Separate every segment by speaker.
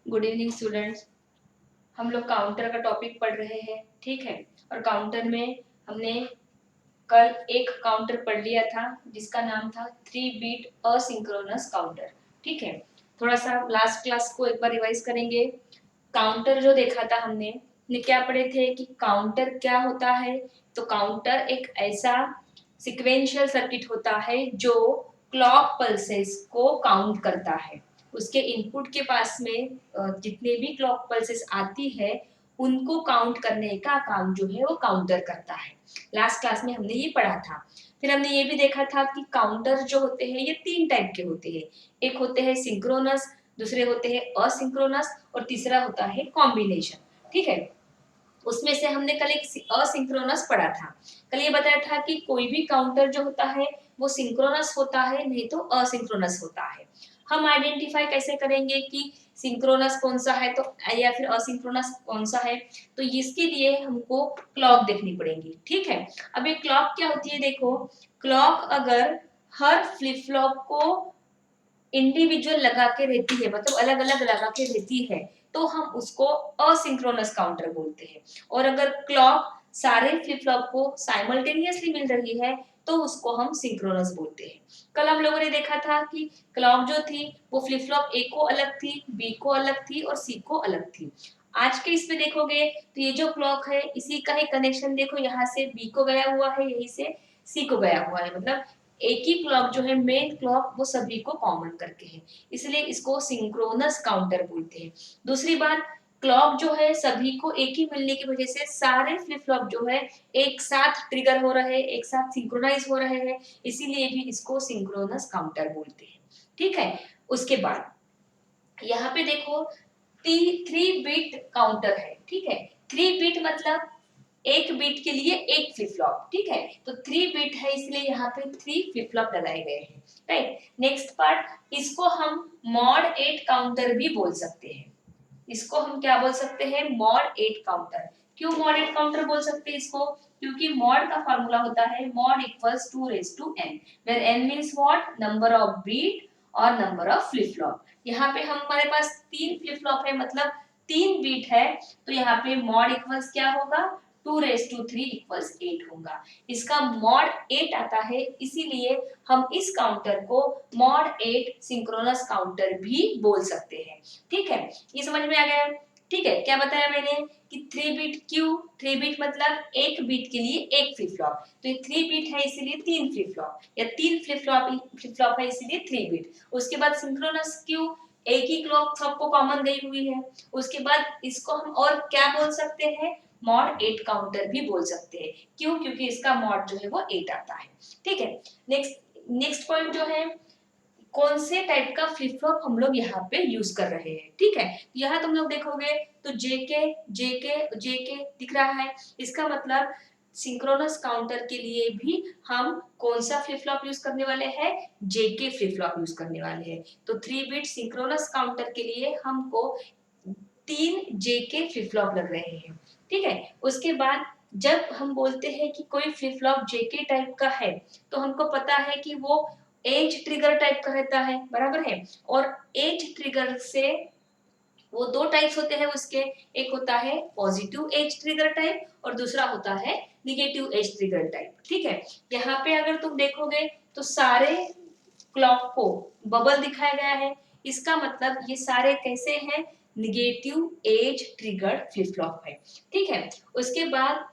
Speaker 1: Good evening students. हम लोग counter का टॉपिक पढ़ रहे हैं, ठीक है। और काउंटर में हमने कल एक काउंटर पढ़ लिया था जिसका नाम था 3 बीट असिंक्रोनस काउंटर, ठीक है। थोड़ा सा लास्ट क्लास को एक बार रिवाइज करेंगे। काउंटर जो देखा था हमने ने क्या पढ़े थे कि काउंटर क्या होता है। तो काउंटर एक ऐसा सिक्वेंशियल सर्किट होता है जो क्लॉक पल्सेस को काउंट करता है। उसके इनपुट के पास में जितने भी क्लॉक पल्सेस आती है उनको काउंट करने का काम जो है वो काउंटर करता है। लास्ट क्लास में हमने ये पढ़ा था। फिर हमने ये भी देखा था कि काउंटर जो होते हैं ये 3 टाइप के होते हैं। एक होते हैं सिंक्रोनस, दूसरे होते हैं असिंक्रोनस और तीसरा होता है कॉम्बिनेशन, ठीक है। उसमें से हमने कल एक असिंक्रोनस पढ़ा था। कल ये बताया था कि कोई भी काउंटर जो होता है वो सिंक्रोनस होता है, नहीं तो असिंक्रोनस होता है। हम आइडेंटिफाई कैसे करेंगे कि सिंक्रोनस कौन सा है तो या फिर असिंक्रोनस कौन सा है। तो इसके लिए हमको क्लॉक देखनी पड़ेगी, ठीक है। अब ये क्लॉक क्या होती है, देखो। क्लॉक अगर हर फ्लिप फ्लॉप को इंडिविजुअल लगा के रहती है, मतलब अलग अलग लगा के रहती है, तो हम उसको असिंक्रोनस काउंटर बोलते हैं। और अगर क्लॉक सारे फ्लिप फ्लॉप को साइमल्टेनियसली मिल रही है तो उसको हम सिंक्रोनस बोलते हैं। कल हम लोगों ने देखा था कि क्लॉक जो थी वो फ्लिप फ्लॉप ए को अलग थी, बी को अलग थी और सी को अलग थी। आज के इसमें देखोगे तो ये जो क्लॉक है इसी का ही कनेक्शन देखो, यहाँ से बी को गया हुआ है, यही से सी को गया हुआ है। मतलब एक ही क्लॉक जो है मेन क्लॉक वो सभी को कॉमन करके है, इसलिए इसको सिंक्रोनस काउंटर बोलते हैं। दूसरी बात, क्लॉक जो है सभी को एक ही मिलने की वजह से सारे फ्लिप फ्लॉप जो है एक साथ ट्रिगर हो रहे हैं, एक साथ सिंक्रोनाइज हो रहे हैं, इसीलिए भी इसको सिंक्रोनस काउंटर बोलते हैं, ठीक है। उसके बाद यहाँ पे देखो 3 बिट काउंटर है, ठीक है। 3 बिट मतलब एक बीट के लिए एक फ्लिप फ्लॉप, ठीक है। तो 3 बिट है इसलिए यहाँ पे 3 फ्लिप फ्लॉप लगाए गए हैं, राइट। नेक्स्ट पार्ट, इसको हम मॉड 8 काउंटर भी बोल सकते हैं। इसको हम क्या बोल सकते हैं, मॉड 8 काउंटर। क्यों मॉड 8 काउंटर बोल सकते हैं इसको, क्योंकि मॉड का फार्मूला होता है mod equals to raise to N, where N means what, number of bit और नंबर ऑफ फ्लिप फ्लॉप। यहाँ पे हमारे पास 3 फ्लिप फ्लॉप है, मतलब 3 बीट है, तो यहाँ पे मॉड इक्वल्स क्या होगा, 2 रेज टू 3 इक्वल्स 8 होगा। इसका मॉड 8 आता है, इसीलिए हम इस काउंटर को मॉड 8 सिंक्रोनस काउंटर भी बोल सकते हैं, ठीक है। ये समझ में आ गया, ठीक है। क्या बताया मैंने कि 3 बिट, क्यों 3 बिट मतलब एक बीट के लिए एक फ्लिप फ्लॉप, तो ये 3 बिट है इसीलिए 3 फ्लिप फ्लॉप, या 3 फ्लिप फ्लॉप है इसीलिए 3 बिट। उसके बाद सिंक्रोनस, क्यों, एक ही क्लॉक सबको कॉमन गई हुई है। उसके बाद इसको हम और क्या बोल सकते हैं, मॉड 8 काउंटर भी बोल सकते हैं। क्यों, क्योंकि इसका मॉड जो है वो 8 आता है, ठीक है। नेक्स्ट पॉइंट जो है, कौन से टाइप का फ्लिप फ्लॉप हम लोग यहाँ पे यूज कर रहे हैं, ठीक है। यहाँ तुम लोग देखोगे तो जेके जेके जेके दिख रहा है, इसका मतलब सिंक्रोनस काउंटर के लिए भी हम कौन सा फ्लिप फ्लॉप यूज करने वाले हैं, जेके फ्लिप फ्लॉप यूज करने वाले हैं। तो 3 बिट सिंक्रोनस काउंटर के लिए हमको 3 जेके फ्लिप फ्लॉप लग रहे हैं, ठीक है। उसके बाद जब हम बोलते हैं कि कोई फ्लिप फ्लॉप जेके टाइप का है, तो हमको पता है कि वो एज ट्रिगर टाइप का रहता है, बराबर है। और एज ट्रिगर से वो 2 टाइप्स होते हैं उसके, एक होता है पॉजिटिव एज ट्रिगर टाइप और दूसरा होता है निगेटिव एज ट्रिगर टाइप, ठीक है। यहाँ पे अगर तुम देखोगे तो सारे क्लॉक को बबल दिखाया गया है, इसका मतलब ये सारे कैसे हैं, negative edge triggered flip flop है, ठीक है। उसके बाद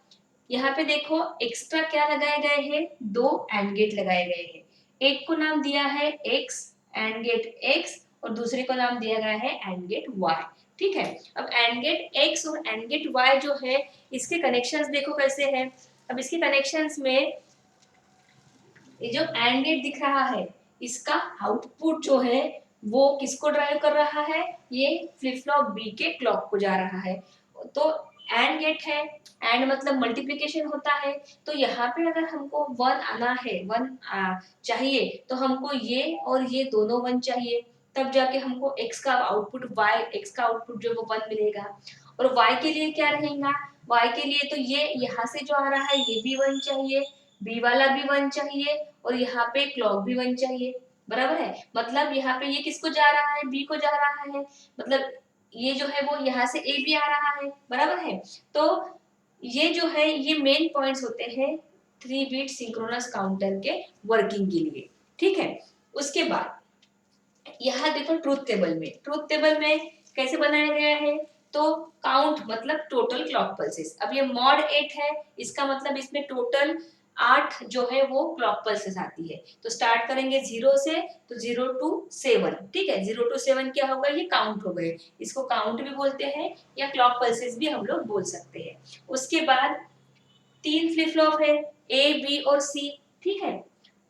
Speaker 1: यहाँ पे देखो एक्स्ट्रा क्या लगाए गए हैं, 2 एंड गेट लगाए गए हैं। एक को नाम दिया है x एंड गेट x और दूसरे को नाम दिया गया है एंड गेट y, ठीक है। अब एंड गेट x और एंड गेट y जो है इसके कनेक्शंस देखो कैसे हैं। अब इसके कनेक्शंस में ये जो एंड गेट दिख रहा है इसका आउटपुट जो है वो किसको ड्राइव कर रहा है, ये फ्लिप फ्लॉप बी के क्लॉक को जा रहा है। तो एंड गेट है, एंड मतलब मल्टीप्लिकेशन होता है, तो यहाँ पे अगर हमको 1 आना है, 1 चाहिए, तो हमको ये और ये दोनों 1 चाहिए, तब जाके हमको x का आउटपुट x का आउटपुट जो वो 1 मिलेगा। और y के लिए क्या रहेगा, y के लिए तो ये यहाँ से जो आ रहा है ये भी 1 चाहिए, बी वाला भी 1 चाहिए और यहाँ पे क्लॉक भी 1 चाहिए, बराबर है। मतलब यहाँ पे ये किसको जा रहा है, बी को जा रहा है, मतलब ये जो है वो यहाँ से ए भी आ रहा है, बराबर है। तो ये जो है ये मेन पॉइंट्स होते हैं 3 बीट सिंक्रोनस काउंटर के वर्किंग के लिए, ठीक है। उसके बाद यहाँ देखो ट्रूथ टेबल में कैसे बनाया गया है, तो काउंट मतलब टोटल क्लॉक पल्सेस। अब ये मॉड 8 है, इसका मतलब इसमें टोटल 8 जो है वो क्लॉक पल्सेस आती है। तो स्टार्ट करेंगे 0 से, तो 0 टू 7, ठीक है। 0 टू 7 क्या होगा, ये काउंट हो गए। इसको काउंट भी बोलते हैं या क्लॉक पल्सेस भी हम लोग बोल सकते हैं। उसके बाद 3 फ्लिप फ्लॉप है, ए बी और सी, ठीक है।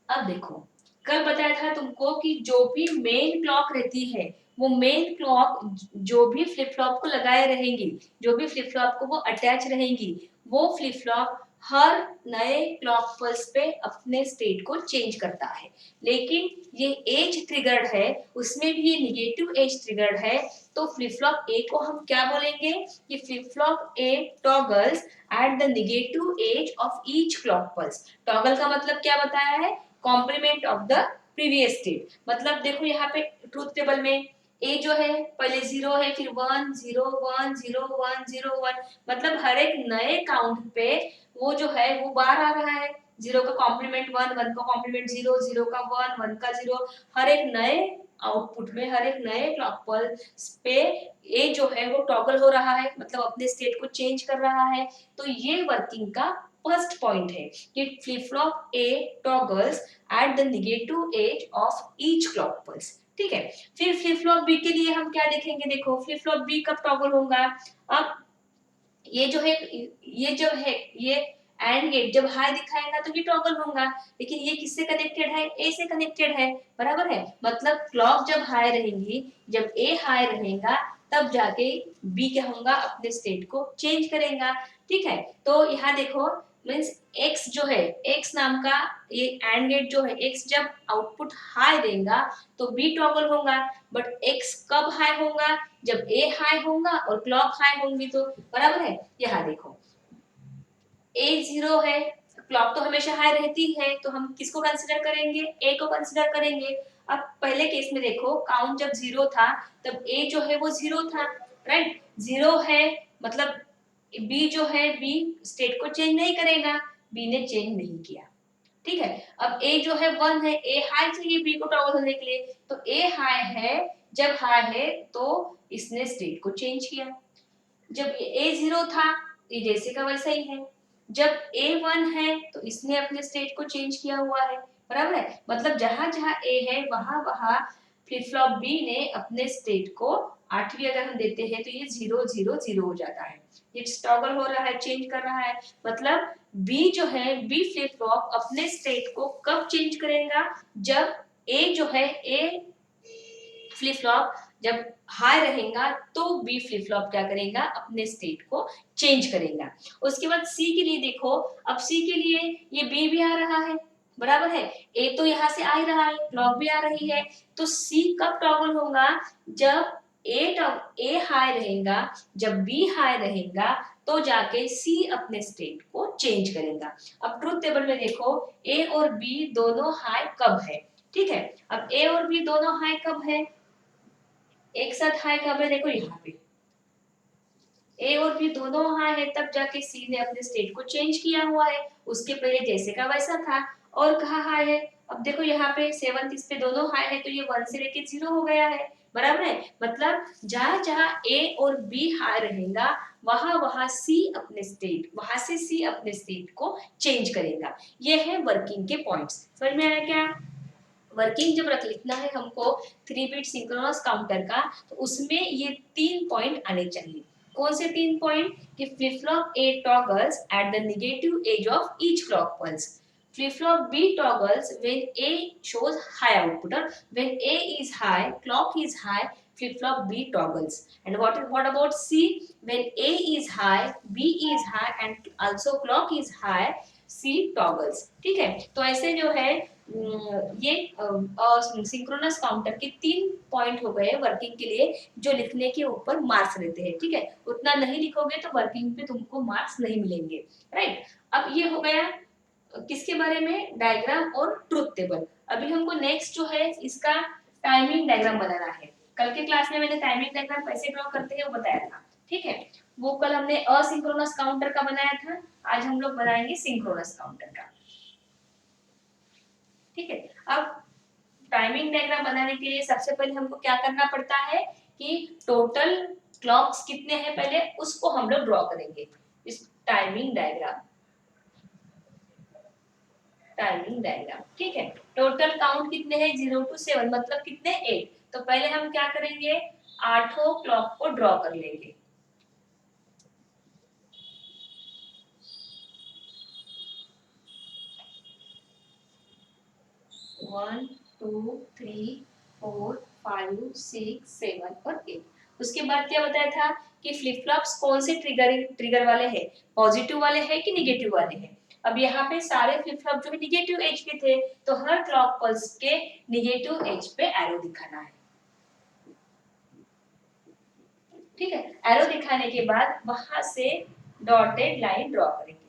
Speaker 1: अब देखो, कल बताया था तुमको कि जो भी मेन क्लॉक रहती है, वो मेन क्लॉक जो भी फ्लिप फ्लॉप को लगाए रहेंगी, जो भी फ्लिप फ्लॉप को वो अटैच रहेंगी, वो फ्लिप फ्लॉप हर नए क्लॉक पल्स पे अपने स्टेट को चेंज करता है। लेकिन ये एज ट्रिगर्ड है, उसमें भी ये निगेटिव एज ट्रिगर्ड है। तो फ्लिप फ्लॉप ए को हम क्या बोलेंगे कि flip flop A toggles at the negative edge of each clock pulse. Toggle का मतलब क्या बताया है, complement of the previous state. मतलब देखो यहाँ पे ट्रूथ टेबल में ए जो है पहले 0 है, फिर 1 0 1 0 1 0 1, मतलब हर एक नए काउंट पे वो जो है वो बार आ रहा है। 0 का कॉम्प्लीमेंट 1, 1 का कॉम्प्लीमेंट 0, 0 का 1, 1 का 0, हर एक नए आउटपुट में, हर एक नए क्लॉक पल्स पे ए जो है वो टॉगल हो रहा है, मतलब अपने स्टेट को चेंज कर रहा है। तो ये वर्किंग का फर्स्ट पॉइंट है कि flip flop A toggles at the negative edge of each clock pulse, ठीक है। फिर फ्लिप फ्लॉप बी के लिए हम क्या देखेंगे, देखो फ्लिप फ्लॉप बी कब टॉगल होगा। अब ये जो है, ये एंड गेट जब हाई दिखाएगा तो ये टॉगल होगा, लेकिन ये किससे कनेक्टेड है, ए से कनेक्टेड है, बराबर है। मतलब क्लॉक जब हाई रहेंगी, जब ए हाई रहेगा, तब जाके बी क्या होगा, अपने स्टेट को चेंज करेगा, ठीक है। तो यहाँ देखो मींस एक्स जो है, एक्स नाम का ये एंड गेट जो है, एक्स जब आउटपुट हाई देगा तो बी टॉगल होगा। बट एक्स कब हाई होगा, जब ए हाई होगा और क्लॉक हाई होंगी, तो बराबर है। यहाँ देखो ए 0 है, क्लॉक तो हमेशा हाई रहती है, तो हम किसको कंसिडर करेंगे, ए को कंसिडर करेंगे। अब पहले केस में देखो काउंट जब 0 था तब ए जो है वो 0 था, राइट। 0 है मतलब बी जो है, बी स्टेट को चेंज नहीं करेगा, बी ने चेंज नहीं किया, ठीक है। अब ए जो है 1 है, ए हाई चाहिए बी को टॉगल होने के लिए, तो ए हाई है, जब हाई है तो इसने स्टेट को चेंज किया। जब ए 0 था, ये जैसे का वैसा ही है। जब ए 1 है तो इसने अपने स्टेट को चेंज किया हुआ है, बराबर है। मतलब जहां जहां ए है वहां वहां फ्लिप फ्लॉप बी ने अपने स्टेट को 8वीं अगर हम देते हैं तो ये 0 0 0 हो जाता है, ये टॉगल हो रहा है, चेंज कर रहा है। मतलब बी जो है, बी फ्लिप फ्लॉप अपने स्टेट को कब चेंज करेगा, जब ए जो है, ए फ्लिप फ्लॉप जब हाई रहेगा तो बी फ्लिप फ्लॉप क्या करेगा, अपने स्टेट को चेंज करेगा। उसके बाद सी के लिए देखो, अब सी के लिए ये बी भी आ रहा है, बराबर है। ए तो यहाँ से आ ही रहा है, क्लॉक भी आ रही है, तो सी कब टॉगल होगा, जब ए हाई रहेगा, जब बी हाई रहेगा, तो जाके सी अपने स्टेट को चेंज करेगा। अब ट्रूथ टेबल में देखो ए और बी दोनों हाई कब है, ठीक है। अब ए और बी दोनों हाई कब है, एक साथ हाई कब है, देखो यहाँ पे ए और बी दोनों हाई है, तब जाके सी ने अपने स्टेट को चेंज किया हुआ है। उसके पहले जैसे का वैसा था। और कहा हाई है, अब देखो यहाँ पे 7 इस पे दोनों हाई है, तो ये 1 से लेके 0 हो गया है, बराबर है। मतलब जहां जहां ए और बी हाई रहेगा, वहां वहां सी अपने स्टेट, वहां से सी अपने स्टेट को चेंज करेगा। ये है वर्किंग के पॉइंट्स, समझ में आया क्या। वर्किंग जब रख लिखना है हमको 3 बिट सिंक्रोनस काउंटर का, तो उसमें ये 3 पॉइंट आने चाहिए। कौन से 3 पॉइंट, कि flip flop A toggles at the negative edge of each clock pulse, flip flop B toggles when A shows high output, or when A is high, clock is high, flip flop B toggles. And what about C, when A is high, B is high and also clock is high, C toggles, ठीक है। तो ऐसे जो है ये synchronous counter के 3 point हो गए वर्किंग के लिए, जो लिखने के ऊपर मार्क्स रहते हैं, ठीक है। उतना नहीं लिखोगे तो वर्किंग पे तुमको मार्क्स नहीं मिलेंगे, राइट। अब ये हो गया किसके बारे में, डायग्राम और ट्रुथ टेबल। अभी हमको नेक्स्ट जो है इसका टाइमिंग डायग्राम बनाना है। कल के क्लास में मैंने टाइमिंग डायग्राम कैसे ड्रॉ करते हैं वो बताया था, ठीक है। वो कल हमने असिंक्रोनस काउंटर का बनाया था, आज हम लोग बनाएंगे सिंक्रोनस काउंटर का, ठीक है। अब टाइमिंग डायग्राम बनाने के लिए सबसे पहले हमको क्या करना पड़ता है कि टोटल क्लॉक्स कितने हैं पहले उसको हम लोग ड्रॉ करेंगे। इस टाइमिंग डायग्राम, ठीक है। टोटल काउंट कितने हैं 0 to 7, मतलब कितने 8। तो पहले हम क्या करेंगे, आठों क्लॉक को ड्रॉ कर लेंगे। 1 2 3 4 5 6 7 और 8। उसके बाद क्या बताया था कि फ्लिप फ्लॉप्स कौन से ट्रिगर वाले हैं, पॉजिटिव वाले हैं कि निगेटिव वाले हैं। अब यहाँ पे सारे फ्लिप फ्लॉप जो है निगेटिव एज पे थे, तो हर क्लॉक पल्स के निगेटिव एज पे एरो दिखाना है, ठीक है। एरो दिखाने के बाद वहां से डॉटेड लाइन ड्रॉ करेंगे।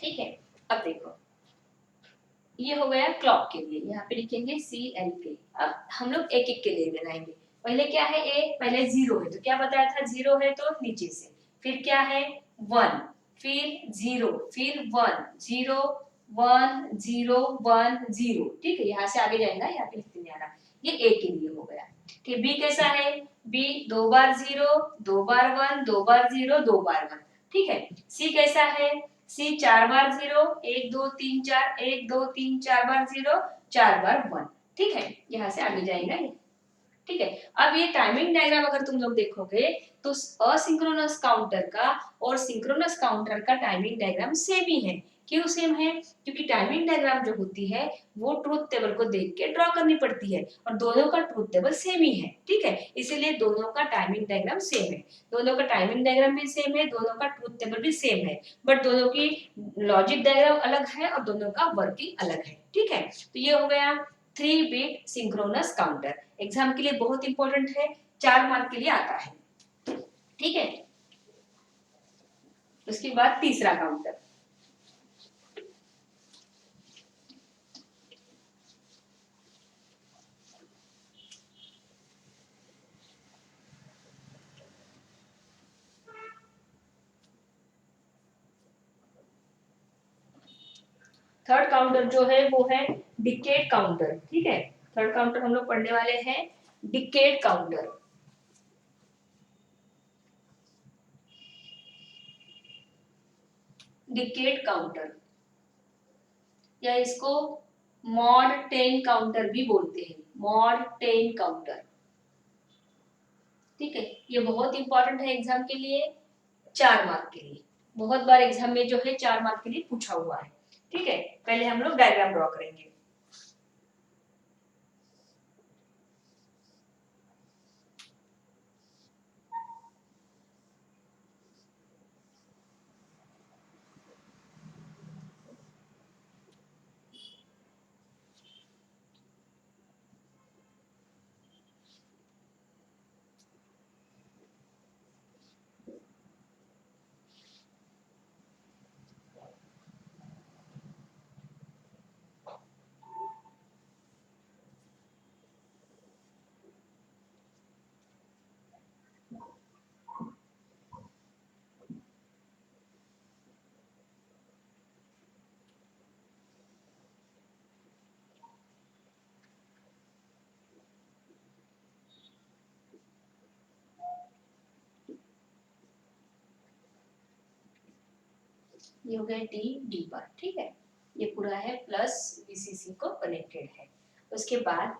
Speaker 1: ठीक है, अब देखो ये हो गया क्लॉक के लिए, यहाँ पे लिखेंगे CLK। अब हम लोग एक एक के लिए बनाएंगे। पहले क्या है ए, पहले 0 है, तो क्या बताया था 0 है तो नीचे से, फिर क्या है 1, फिर 0, फिर 1 0 1 0 1 0, ठीक है। यहाँ से आगे जाएगा, यहाँ पे लिखते नहीं आना। ये ए के लिए हो गया। ठीक, बी कैसा है, बी 2 बार 0 2 बार 1 2 बार 0 2 बार 1, ठीक है। सी कैसा है, सी 4 बार 0 1 2 3 4 1 2 3 4 बार 0 4 बार 1, ठीक है। यहाँ से आगे जाएगा ये, ठीक है। अब ये टाइमिंग डायग्राम अगर तुम लोग देखोगे तो असिंक्रोनस काउंटर का और सिंक्रोनस काउंटर का टाइमिंग डायग्राम सेम ही है। क्यों सेम है, क्योंकि टाइमिंग डायग्राम जो होती है वो ट्रूथ टेबल को देख के ड्रॉ करनी पड़ती है, और दोनों का ट्रूथ टेबल सेम ही है, ठीक है। इसीलिए दोनों का टाइमिंग डायग्राम सेम है, दोनों का टाइमिंग डायग्राम भी सेम है, दोनों का ट्रूथ टेबल भी सेम है, बट दोनों की लॉजिक डायग्राम अलग है और दोनों का वर्किंग अलग है, ठीक है। तो ये हो गया 3 बिट सिंक्रोनस काउंटर। एग्जाम के लिए बहुत इंपॉर्टेंट है, 4 मार्क के लिए आता है, ठीक है। उसके बाद तीसरा काउंटर, थर्ड काउंटर जो है वो है डिकेड काउंटर, ठीक है। थर्ड काउंटर हम लोग पढ़ने वाले हैं डिकेड काउंटर। डिकेड काउंटर या इसको मॉड 10 काउंटर भी बोलते हैं, मॉड 10 काउंटर, ठीक है। ये बहुत इंपॉर्टेंट है एग्जाम के लिए, 4 मार्क के लिए। बहुत बार एग्जाम में जो है 4 मार्क के लिए पूछा हुआ है, ठीक है। पहले हम लोग डायग्राम ड्रॉ करेंगे। ये हो गया डी पर, ठीक है। ये पूरा है प्लस वीसीसी को कनेक्टेड है। उसके बाद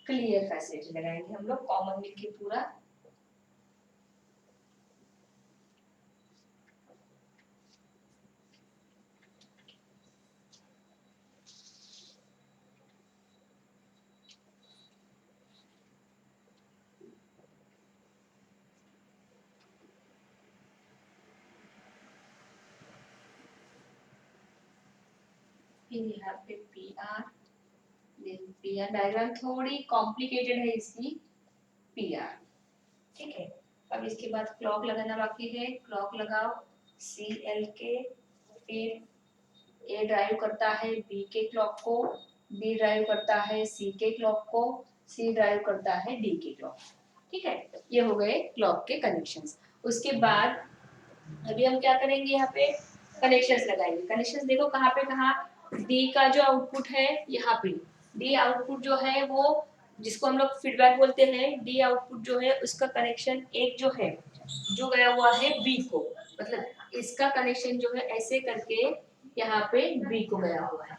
Speaker 1: क्लियर फैसिलिटी लगाएंगे हम लोग कॉमन लिख के पूरा। फिर यहाँ पे PR, PR डायग्राम थोड़ी कॉम्प्लिकेटेड है इसकी, PR, ठीक है। अब इसके बाद क्लॉक लगाना बाकी है, क्लॉक लगाओ CL के, फिर A ड्राइव करता है B के क्लॉक को, B ड्राइव करता है C के क्लॉक को, C ड्राइव करता है D के क्लॉक, ठीक है। ये हो गए क्लॉक के कनेक्शंस। उसके बाद अभी हम क्या करेंगे, यहाँ पे कनेक्शंस लगाएंगे। कनेक्शंस देखो कहाँ पे, कहाँ डी का जो आउटपुट है यहाँ पे, डी आउटपुट जो है वो जिसको हम लोग फीडबैक बोलते हैं, डी आउटपुट जो है उसका कनेक्शन एक जो है जो गया हुआ है बी को, मतलब इसका कनेक्शन जो है ऐसे करके यहाँ पे बी को गया हुआ है।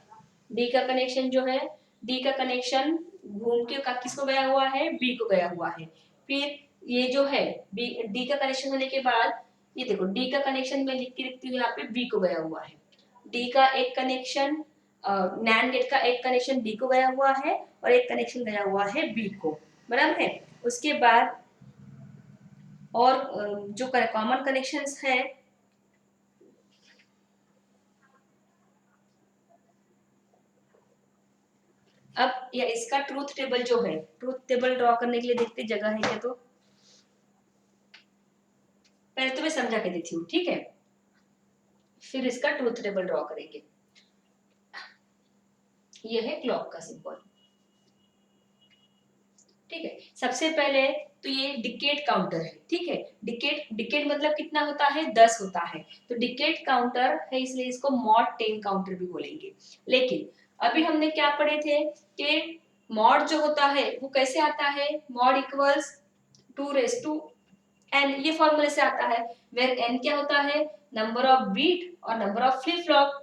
Speaker 1: डी का कनेक्शन जो है, डी का कनेक्शन घूम के किसको गया हुआ है, बी को गया हुआ है। फिर ये जो है बी डी का कनेक्शन होने के बाद ये देखो डी का कनेक्शन मैं लिख के रखती हूँ यहाँ पे बी को गया हुआ है। डी का एक कनेक्शन नैंड गेट का एक कनेक्शन डी को गया हुआ है और एक कनेक्शन गया हुआ है बी को, बराबर है। उसके बाद और जो कॉमन कनेक्शंस है, अब या इसका ट्रूथ टेबल जो है, ट्रूथ टेबल ड्रॉ करने के लिए देखते जगह है क्या, तो पहले तो मैं समझा के देती हूँ, ठीक है, फिर इसका ट्रूथ टेबल ड्रॉ करेंगे। ये है क्लॉक का सिंबल, ठीक है। सबसे पहले तो ये डिकेड काउंटर है, ठीक है। डिकेड डिकेड मतलब कितना होता है, 10 होता है, तो डिकेड काउंटर है इसलिए इसको मॉड 10 काउंटर भी बोलेंगे। लेकिन अभी हमने क्या पढ़े थे कि मॉड जो होता है वो कैसे आता है, mod equals 2 raise to n, ये फॉर्मूले से आता है, वेयर n क्या होता है, नंबर ऑफ बीट और number of flip flop,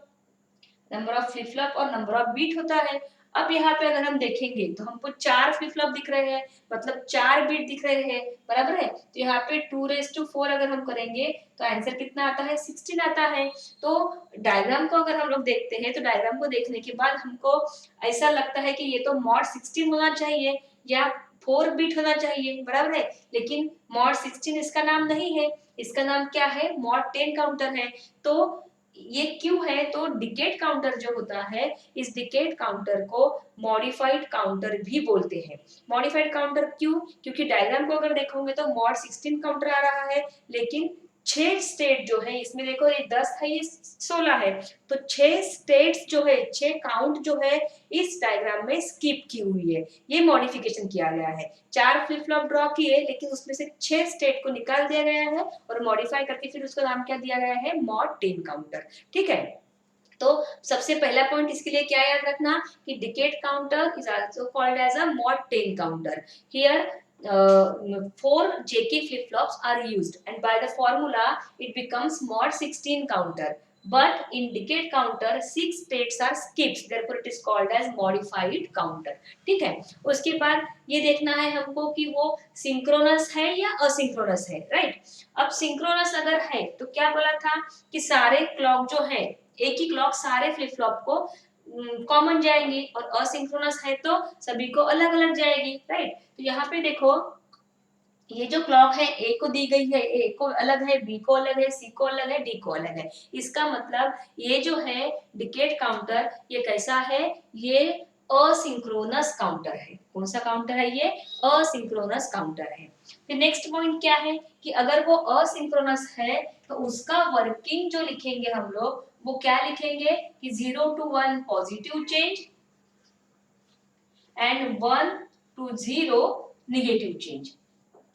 Speaker 1: number of flip flop और नंबर ऑफ बीट होता है। अब यहाँ पे अगर हम देखेंगे तो हमको 4 फ्लिप फ्लॉप दिख रहे हैं, मतलब 4 बीट दिख रहे हैं, बराबर है। तो यहाँ पे 2 रेज टू 4 अगर हम करेंगे तो आंसर कितना आता है, 16 आता है। तो डायग्राम को अगर हम लोग देखते हैं तो डायग्राम को देखने के बाद हमको ऐसा लगता है कि ये तो मॉड 16 होना चाहिए या 4 बीट होना चाहिए, बराबर है। लेकिन मॉड 16 इसका नाम नहीं है, इसका नाम क्या है, मॉड 10 काउंटर है। तो ये क्यों है, तो डिकेड काउंटर जो होता है, इस डिकेड काउंटर को मॉडिफाइड काउंटर भी बोलते हैं। मॉडिफाइड काउंटर क्यों, क्योंकि डायग्राम को अगर देखोगे तो मॉड 16 काउंटर आ रहा है, लेकिन 6 स्टेट जो है इसमें देखो, ये 10 है, ये 16 है, तो 6 स्टेट्स जो है, 6 काउंट जो है इस डायग्राम में स्किप की हुई है, ये मॉडिफिकेशन किया गया है। 4 फ्लिप फ्लॉप ड्रॉ किए लेकिन उसमें से 6 स्टेट को निकाल दिया गया है और मॉडिफाई करके फिर उसका नाम क्या दिया गया है, मॉड 10 काउंटर, ठीक है। तो सबसे पहला पॉइंट इसके लिए क्या याद रखना कि decade counter is also called as a mod 10 counter. Here 4 JK flip flops are used and by the formula it becomes mod 16 counter, but in decade counter 6 states are skipped, therefore it is called as modified counter, ठीक है। उसके बाद ये देखना है हमको कि वो सिंक्रोनस है या असिंक्रोनस है, राइट। अब सिंक्रोनस अगर है तो क्या बोला था कि सारे क्लॉक जो है, एक ही क्लॉक सारे फ्लिप फ्लॉप को कॉमन जाएंगी, और असिंक्रोनस है तो सभी को अलग अलग जाएगी, राइट। तो यहाँ पे देखो ये जो क्लॉक है ए को दी गई है, ए को अलग है, बी को अलग है, सी को अलग है, डी को अलग है। इसका मतलब ये जो है डिकेड काउंटर ये कैसा है, ये असिंक्रोनस काउंटर है। कौन सा काउंटर है ये, असिंक्रोनस काउंटर है। फिर नेक्स्ट पॉइंट क्या है कि अगर वो असिंक्रोनस है तो उसका वर्किंग जो लिखेंगे हम लोग वो क्या लिखेंगे कि 0 to 1 positive change and 1 to 0 negative change,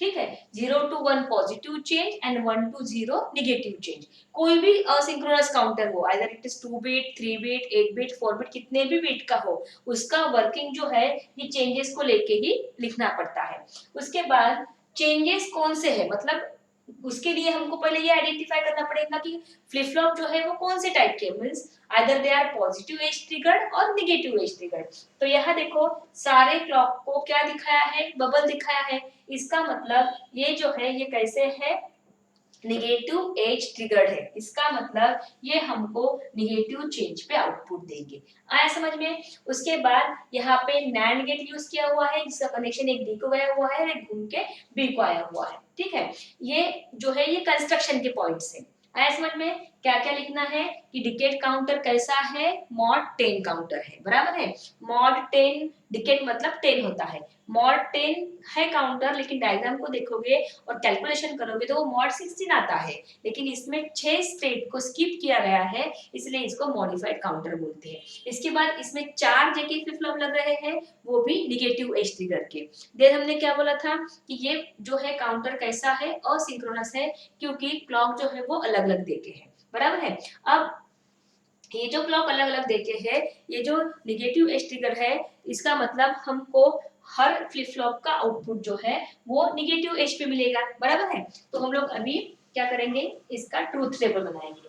Speaker 1: ठीक है। 0 to 1 positive change and 1 to 0 negative change. कोई भी असिंक्रोनस काउंटर हो, either it is 2 bit, 3 bit, 8 bit, 4 bit, कितने भी बीट का हो, उसका वर्किंग जो है ये चेंजेस को लेके ही लिखना पड़ता है। उसके बाद चेंजेस कौन से है, मतलब उसके लिए हमको पहले ये आइडेंटिफाई करना पड़ेगा कि फ्लिप फ्लॉप जो है वो कौन से टाइप के, means either they are positive edge triggered और नेगेटिव एज ट्रिगर्ड। तो यहाँ देखो सारे क्लॉक को क्या दिखाया है, बबल दिखाया है, इसका मतलब ये जो है ये कैसे है, नेगेटिव एज ट्रिगर्ड है। इसका मतलब ये हमको नेगेटिव चेंज पे आउटपुट देंगे। आया समझ में। उसके बाद यहाँ पे नैंड गेट यूज किया हुआ है जिसका कनेक्शन एक डी को गया हुआ है और एक घूम के बी को आया हुआ है, ठीक है। ये जो है ये कंस्ट्रक्शन के पॉइंट्स है। आया समझ में क्या क्या लिखना है कि डिकेड काउंटर कैसा है, मॉड 10 काउंटर है, बराबर है। मॉड 10, डिकेड मतलब 10 होता है, मॉड 10 है काउंटर, लेकिन डायग्राम को देखोगे और कैलकुलेशन करोगे तो वो मॉड 16 आता है, लेकिन इसमें 6 स्टेट को स्किप किया गया है, इसलिए इसको मॉडिफाइड काउंटर बोलते हैं। इसके बाद इसमें 4 जेके फ्लिप फ्लॉप लग रहे हैं, वो भी नेगेटिव एज ट्रिगर के। देन हमने क्या बोला था कि ये जो है काउंटर कैसा है, असिंक्रोनस है, क्योंकि क्लॉक जो है वो अलग अलग देके है, बराबर है। अब ये जो क्लॉक अलग अलग देके है, ये जो नेगेटिव एज ट्रिगर है, इसका मतलब हमको हर फ्लिप फ्लॉप का आउटपुट जो है वो नेगेटिव एज पे मिलेगा, बराबर है। तो हम लोग अभी क्या करेंगे, इसका ट्रूथ टेबल बनाएंगे।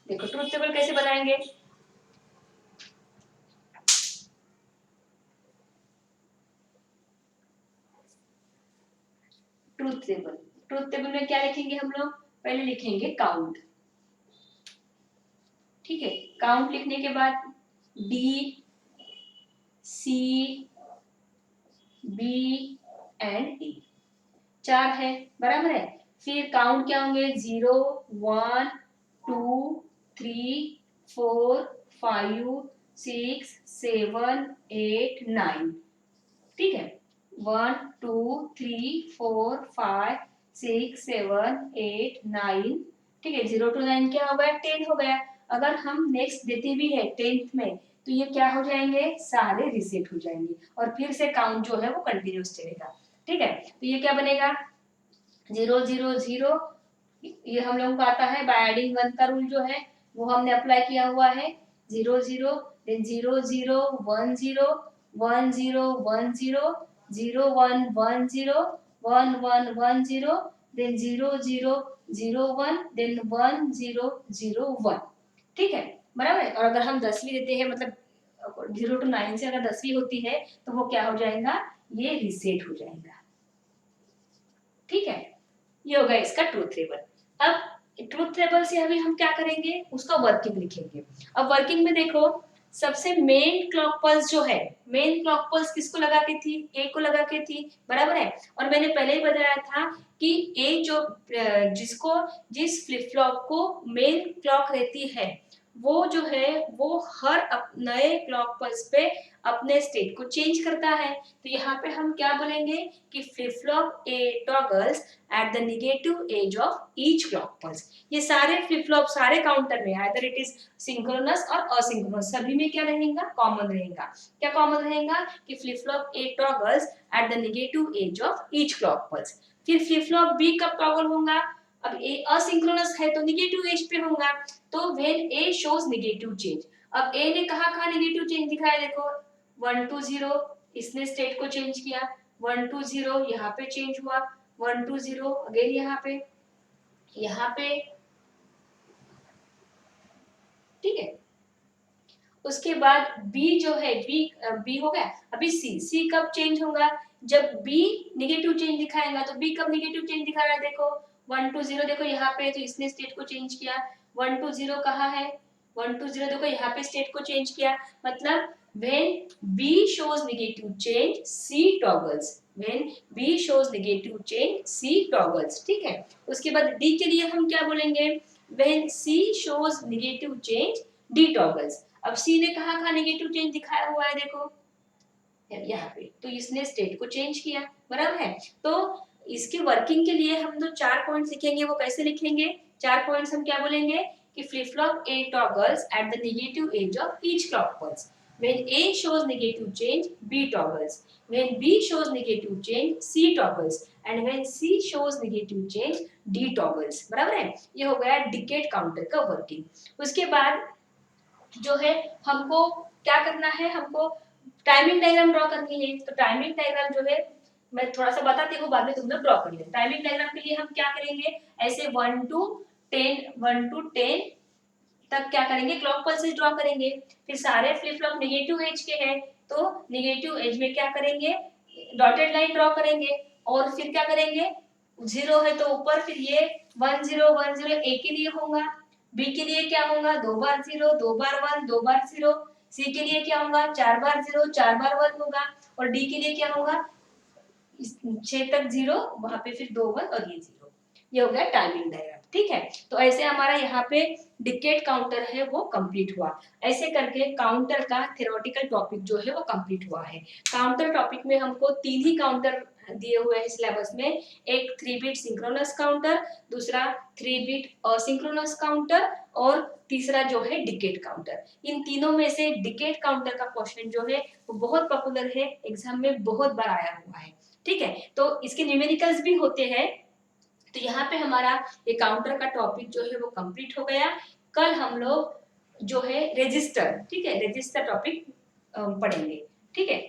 Speaker 1: देखो ट्रूथ टेबल कैसे बनाएंगे। ट्रूथ टेबल में क्या लिखेंगे हम लोग, पहले लिखेंगे काउंट, ठीक है। काउंट लिखने के बाद डी, सी, बी एंड ई, 4 है, बराबर है। फिर काउंट क्या होंगे, 0 1 2 3 4 5 6 7 8 9, ठीक है। 1 2 3 4 5 6 7 8 9, ठीक है। 0 to 9 क्या हो गया, 10 हो गया। अगर हम नेक्स्ट देते भी है 10th में, तो ये क्या हो जाएंगे, सारे रिसेट हो जाएंगे और फिर से काउंट जो है वो कंटिन्यूस चलेगा, ठीक है। तो ये क्या बनेगा, 0 0 0, ये हम लोगों को आता है बाय एडिंग 1 का रूल जो है वो हमने अप्लाई किया हुआ है। 0 0 देन 0 0 1 0 1 0 1 0 0 1 1 0 1 1 1 0 देन 0 0 0 1 देन 1 0 0 1, ठीक है, बराबर है। और अगर हम 10वीं देते हैं, मतलब 0 to 9 से अगर 10वीं होती है तो वो क्या हो जाएगा, ये रीसेट हो जाएगा, ठीक है। ये होगा इसका ट्रूथ टेबल। अब ट्रूथ टेबल से अभी हम क्या करेंगे, उसका वर्किंग लिखेंगे। अब वर्किंग में देखो, सबसे मेन क्लॉक पल्स जो है, मेन क्लॉक पल्स किसको लगा के थी, ए को लगा के थी, बराबर है। और मैंने पहले ही बताया था कि ए जो जिसको जिस फ्लिप फ्लॉप को मेन क्लॉक रहती है, वो जो है वो हर नए क्लॉक पल्स पे अपने स्टेट को चेंज करता है। तो यहाँ पे हम क्या बोलेंगे कि flip flop A toggles at the negative edge of each clock pulse. ये सारे फ्लिप फ्लॉप सारे काउंटर में आइदर इट इज सिंक्रोनस और असिंक्रोनस, सभी में क्या रहेगा, कॉमन रहेगा। क्या कॉमन रहेगा कि flip flop A toggles at the negative edge of each clock pulse. फिर फ्लिप फ्लॉप बी कब टॉगल होगा, अब ए असिंक्रोनस है तो नेगेटिव एज पे होगा, तो when A shows negative change. अब ए ने कहाँ नेगेटिव चेंज दिखाया, देखो 1 2 0, इसने स्टेट को चेंज किया, 1 2 0 यहाँ पे चेंज हुआ, 1 2 0 अगेन यहाँ पे, ठीक है। उसके बाद B जो है, B हो गया। अभी C कब चेंज होगा, जब B नेगेटिव चेंज दिखाएगा। तो B कब नेगेटिव चेंज दिखा रहा है, देखो 1 2 0, देखो यहाँ पे तो इसने स्टेट को चेंज किया। 1 2 0 कहाँ है, 1 2 0 देखो यहाँ पे स्टेट को चेंज किया। मतलब when B shows negative change, C toggles, when B shows negative change, C toggles, ठीक है। उसके बाद D के लिए हम क्या बोलेंगे, when C shows negative change, D toggles। अब C ने कहाँ नेगेटिव चेंज दिखाया हुआ है, देखो यहाँ पे, तो इसने स्टेट को चेंज किया, बराबर है। तो इसके वर्किंग के लिए हम जो 4 पॉइंट्स लिखेंगे वो कैसे लिखेंगे, 4 पॉइंट्स हम क्या बोलेंगे कि flip flop A toggles at the negative edge of each clock pulse. When A shows negative change, B toggles. When B shows negative change, C toggles. And when C shows negative change, D toggles. बराबर है। ये हो गया decade counter का working. उसके बाद जो है हमको क्या करना है, हमको टाइमिंग डायग्राम ड्रॉ करनी है। तो टाइमिंग डायग्राम जो है मैं थोड़ा सा बताती हूँ, बाद में तुम लोग ड्रॉ कर लेना। टाइमिंग डायग्राम के लिए हम क्या करेंगे, ऐसे 1 to 10 तक क्या करेंगे, क्लॉक पल्सेस ड्रॉ करेंगे। फिर सारे फ्लिप फ्लॉप नेगेटिव एज के हैं, तो नेगेटिव एज में क्या करेंगे, डॉटेड लाइन ड्रॉ करेंगे। और फिर क्या करेंगे, 0 है तो ऊपर, फिर ये 1 0 1 0 ए के लिए होगा। बी के लिए क्या होगा, 2 बार 0 2 बार 1 2 बार 0। सी के लिए क्या होगा, 4 बार 0 4 बार 1 होगा। और डी के लिए क्या होगा, 6 तक 0, वहां पे फिर 2 1 और ये 0, ये हो गया टाइमिंग डायग्राम। ठीक है, तो ऐसे हमारा यहाँ पे डिकेट काउंटर है वो कंप्लीट हुआ। ऐसे करके काउंटर का थ्योरेटिकल टॉपिक जो है वो कंप्लीट हुआ है। काउंटर टॉपिक में हमको 3 ही काउंटर दिए हुए हैं सिलेबस में, एक 3 बीट सिंक्रोनस काउंटर, दूसरा 3 बीट असिंक्रोनस काउंटर और तीसरा जो है डिकेट काउंटर। इन तीनों में से डिकेट काउंटर का क्वेश्चन जो है वो बहुत पॉपुलर है, एग्जाम में बहुत बार आया हुआ है। ठीक है, तो इसके न्यूमेरिकल्स भी होते हैं। तो यहाँ पे हमारा ये काउंटर का टॉपिक जो है वो कंप्लीट हो गया। कल हम लोग जो है रजिस्टर, ठीक है, रजिस्टर टॉपिक पढ़ेंगे। ठीक है।